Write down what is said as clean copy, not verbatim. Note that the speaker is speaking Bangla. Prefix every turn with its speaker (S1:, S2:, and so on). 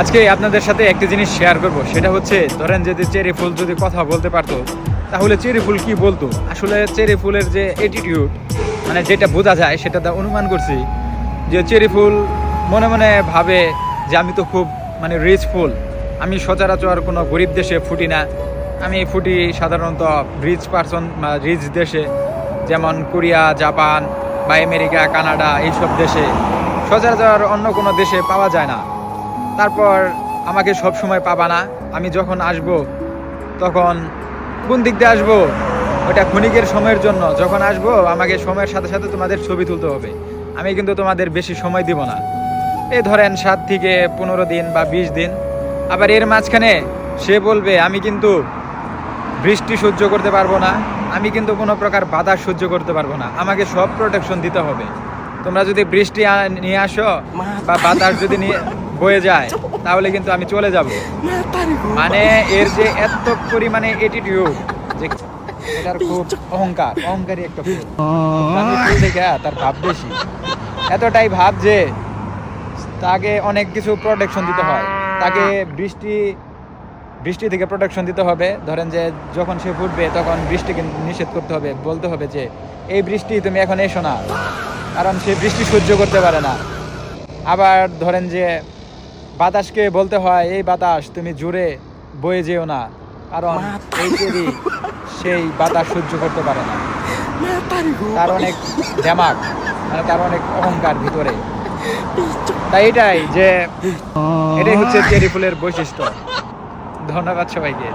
S1: আজকে আপনাদের সাথে একটা জিনিস শেয়ার করব, সেটা হচ্ছে ধরেন যদি চেরি ফুল যদি কথা বলতে পারতো তাহলে চেরি ফুল কি বলতো। আসলে চেরি ফুলের যে অ্যাটিটিউড, মানে যেটা বোঝা যায় সেটা তা অনুমান করছি যে চেরি ফুল মনে মনে ভাবে যে আমি তো খুব মানে রিচ ফুল, আমি সচরাচর কোনো গরিব দেশে ফুটি না, আমি ফুটি সাধারণত রিচ পারসন বা রিচ দেশে, যেমন কোরিয়া, জাপান বা আমেরিকা, কানাডা, এইসব দেশে সচরাচর অন্য কোনো দেশে পাওয়া যায় না। তারপর আমাকে সব সময় পাবা না, আমি যখন আসব তখন কোন দিক দিয়ে আসবো, ওটা ক্ষণিকের সময়ের জন্য। যখন আসবো আমাকে সময়ের সাথে সাথে তোমাদের ছবি তুলতে হবে, আমি কিন্তু তোমাদের বেশি সময় দিব না। এই ধরেন 7 থেকে 15 দিন বা 20 দিন। আবার এর মাঝখানে সে বলবে আমি কিন্তু বৃষ্টি সহ্য করতে পারবো না, আমি কিন্তু কোনো প্রকার বাধা সহ্য করতে পারবো না, আমাকে সব প্রোটেকশন দিতে হবে। তোমরা যদি বৃষ্টি নিয়ে আসো বা বাতাস যদি নিয়ে বয়ে যায় তাহলে কিন্তু আমি চলে যাব। মানে এর যে এত পরিমাণে অ্যাটিটিউড, যে এটার খুব অহংকারী একটা ফুল। আমি ফুল দেখে তার ভাব বেশি, এতটাই ভাব যে তাকে অনেক কিছু প্রোটেকশন দিতে হয়, তাকে বৃষ্টি থেকে প্রোটেকশন দিতে হবে। ধরেন যে যখন সে ফুটবে তখন বৃষ্টিকে নিষেধ করতে হবে, বলতে হবে যে এই বৃষ্টি তুমি এখন এসো না, কারণ সে বৃষ্টি সহ্য করতে পারে না। আবার ধরেন যে বাতাসকে বলতে হয় এই বাতাস তুমি জোরে বয়ে যেও না, কারণ এই চেরি সেই বাতাস সহ্য করতে পারে না। তার অনেক দিমাগ, মানে তার অনেক অহংকার ভিতরে। তাই এটাই হচ্ছে চেরি ফুলের বৈশিষ্ট্য। ধন্যবাদ সবাইকে।